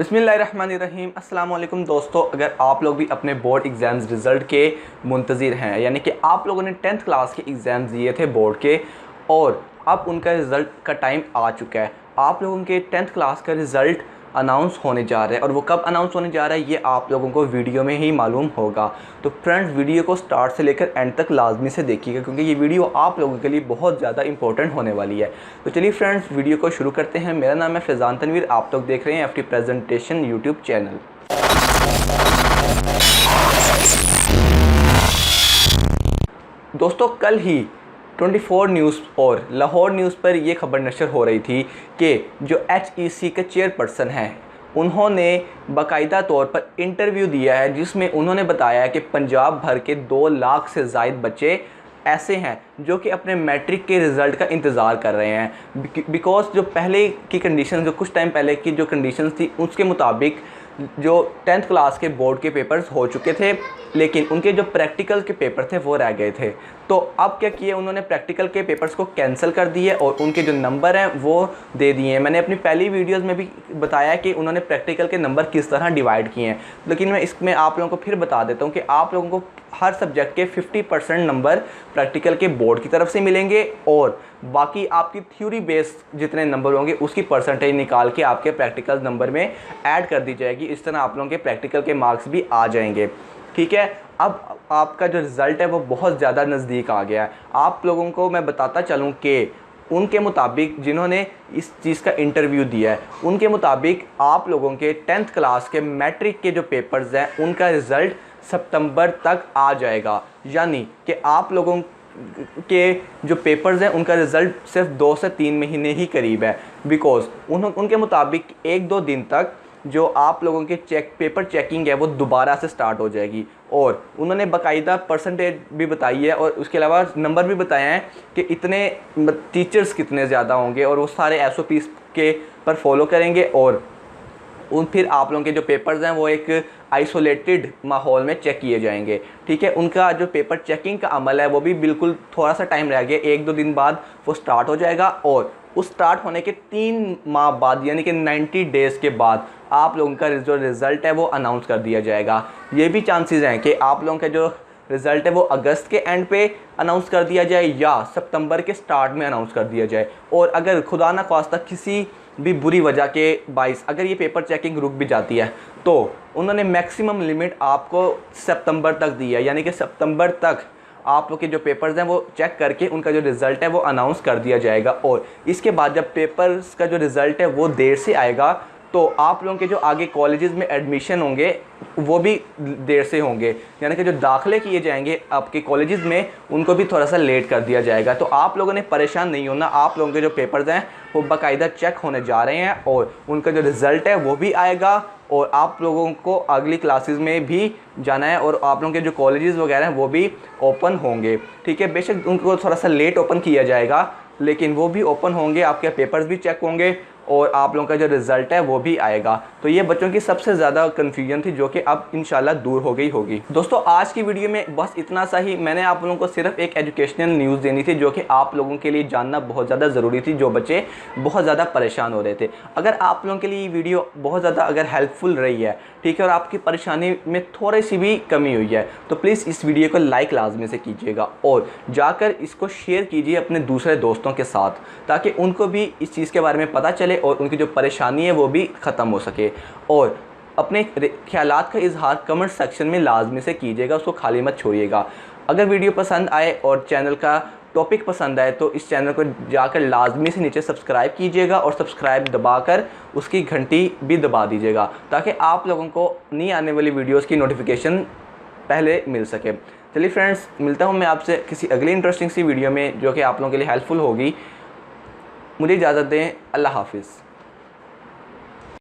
बिस्मिल्लाहिर्रहमानिर्रहीम। अस्सलाम वालेकुम दोस्तों, अगर आप लोग भी अपने बोर्ड एग्ज़ाम्स रिज़ल्ट के मुंतज़िर हैं, यानी कि आप लोगों ने 10th क्लास के एग्ज़ाम्स दिए थे बोर्ड के और अब उनका रिज़ल्ट का टाइम आ चुका है। आप लोगों के 10th क्लास का रिज़ल्ट अनाउंस होने जा रहा है और वो कब अनाउंस होने जा रहा है ये आप लोगों को वीडियो में ही मालूम होगा। तो फ्रेंड्स, वीडियो को स्टार्ट से लेकर एंड तक लाजमी से देखिएगा क्योंकि ये वीडियो आप लोगों के लिए बहुत ज़्यादा इंपॉर्टेंट होने वाली है। तो चलिए फ्रेंड्स, वीडियो को शुरू करते हैं। मेरा नाम है फैज़ान तनवीर, आप लोग देख रहे हैं एफटी प्रेजेंटेशन यूट्यूब चैनल। दोस्तों, कल ही 24 न्यूज़ और लाहौर न्यूज़ पर यह खबर नशर हो रही थी कि जो HEC के चेयरपर्सन हैं उन्होंने बाकायदा तौर पर इंटरव्यू दिया है जिसमें उन्होंने बताया है कि पंजाब भर के 2 लाख से ज़ायद बच्चे ऐसे हैं जो कि अपने मैट्रिक के रिज़ल्ट का इंतज़ार कर रहे हैं। बिकॉज़ जो पहले की कंडीशन, जो कुछ टाइम पहले की जो कंडीशंस थी उसके मुताबिक जो 10th क्लास के बोर्ड के पेपर्स हो चुके थे, लेकिन उनके जो प्रैक्टिकल के पेपर थे वो रह गए थे। तो अब क्या किए उन्होंने, प्रैक्टिकल के पेपर्स को कैंसिल कर दिए और उनके जो नंबर हैं वो दे दिए हैं। मैंने अपनी पहली वीडियोस में भी बताया कि उन्होंने प्रैक्टिकल के नंबर किस तरह डिवाइड किए हैं, लेकिन मैं इसमें आप लोगों को फिर बता देता हूँ कि आप लोगों को हर सब्जेक्ट के 50% नंबर प्रैक्टिकल के बोर्ड की तरफ से मिलेंगे और बाकी आपकी थ्योरी बेस्ड जितने नंबर होंगे उसकी परसेंटेज निकाल के आपके प्रैक्टिकल नंबर में ऐड कर दी जाएगी। इस तरह आप लोगों के प्रैक्टिकल के मार्क्स भी आ जाएंगे। ठीक है, अब आपका जो रिज़ल्ट है वो बहुत ज़्यादा नज़दीक आ गया है। आप लोगों को मैं बताता चलूँ कि उनके मुताबिक जिन्होंने इस चीज़ का इंटरव्यू दिया है उनके मुताबिक आप लोगों के 10th क्लास के मैट्रिक के जो पेपर्स हैं उनका रिज़ल्ट सितंबर तक आ जाएगा। यानी कि आप लोगों के जो पेपर्स हैं उनका रिज़ल्ट सिर्फ 2 से 3 महीने ही करीब है। बिकॉज़ उनके मुताबिक 1-2 दिन तक जो आप लोगों के पेपर चेकिंग है वो दोबारा से स्टार्ट हो जाएगी और उन्होंने बाकायदा परसेंटेज भी बताई है और उसके अलावा नंबर भी बताए हैं कि इतने टीचर्स कितने ज़्यादा होंगे और वो सारे SOPs के पर फॉलो करेंगे और फिर आप लोगों के जो पेपर्स हैं वो एक आइसोलेटेड माहौल में चेक किए जाएंगे। ठीक है, उनका जो पेपर चेकिंग का अमल है वो भी बिल्कुल थोड़ा सा टाइम रह गया, 1-2 दिन बाद वो स्टार्ट हो जाएगा और उस स्टार्ट होने के 3 माह बाद यानी कि 90 डेज़ के बाद आप लोगों का जो रिज़ल्ट है वो अनाउंस कर दिया जाएगा। ये भी चांसेस हैं कि आप लोगों का जो रिज़ल्ट है वो अगस्त के एंड पे अनाउंस कर दिया जाए या सितंबर के स्टार्ट में अनाउंस कर दिया जाए। और अगर खुदा न ख्वास्ता किसी भी बुरी वजह के बाइस अगर ये पेपर चेकिंग रुक भी जाती है तो उन्होंने मैक्सिमम लिमिट आपको सितंबर तक दी है, यानी कि सितंबर तक आप लोग के जो पेपर्स हैं वो चेक करके उनका जो रिज़ल्ट है वो अनाउंस कर दिया जाएगा। और इसके बाद जब पेपर्स का जो रिज़ल्ट है वो देर से आएगा तो आप लोगों के जो आगे कॉलेजेस में एडमिशन होंगे वो भी देर से होंगे, यानी कि जो दाखिले किए जाएंगे आपके कॉलेजेस में उनको भी थोड़ा सा लेट कर दिया जाएगा। तो आप लोगों ने परेशान नहीं होना, आप लोगों के जो पेपर्स हैं वो बाकायदा चेक होने जा रहे हैं और उनका जो रिज़ल्ट है वो भी आएगा और आप लोगों को अगली क्लासेस में भी जाना है और आप लोगों के जो कॉलेजेस वगैरह हैं वो भी ओपन होंगे। ठीक है, बेशक उनको थोड़ा सा लेट ओपन किया जाएगा लेकिन वो भी ओपन होंगे, आपके पेपर्स भी चेक होंगे और आप लोगों का जो रिज़ल्ट है वो भी आएगा। तो ये बच्चों की सबसे ज़्यादा कन्फ्यूजन थी जो कि अब इंशाल्लाह दूर हो गई होगी। दोस्तों, आज की वीडियो में बस इतना सा ही। मैंने आप लोगों को सिर्फ एक एजुकेशनल न्यूज़ देनी थी जो कि आप लोगों के लिए जानना बहुत ज़्यादा ज़रूरी थी, जो बच्चे बहुत ज़्यादा परेशान हो रहे थे। अगर आप लोगों के लिए ये वीडियो बहुत ज़्यादा अगर हेल्पफुल रही है, ठीक है, और आपकी परेशानी में थोड़ी सी भी कमी हुई है तो प्लीज़ इस वीडियो को लाइक लाजमी से कीजिएगा और जाकर इसको शेयर कीजिए अपने दूसरे दोस्तों के साथ ताकि उनको भी इस चीज़ के बारे में पता चले और उनकी जो परेशानी है वो भी ख़त्म हो सके। और अपने ख्यालात का इजहार कमेंट सेक्शन में लाजमी से कीजिएगा, उसको खाली मत छोड़िएगा। अगर वीडियो पसंद आए और चैनल का टॉपिक पसंद आए तो इस चैनल को जाकर लाजमी से नीचे सब्सक्राइब कीजिएगा और सब्सक्राइब दबाकर उसकी घंटी भी दबा दीजिएगा ताकि आप लोगों को नई आने वाली वीडियोस की नोटिफिकेशन पहले मिल सके। चलिए फ्रेंड्स, मिलता हूँ मैं आपसे किसी अगली इंटरेस्टिंग सी वीडियो में जो कि आप लोगों के लिए हेल्पफुल होगी। मुझे इजाज़त दें। अल्लाह हाफिज़।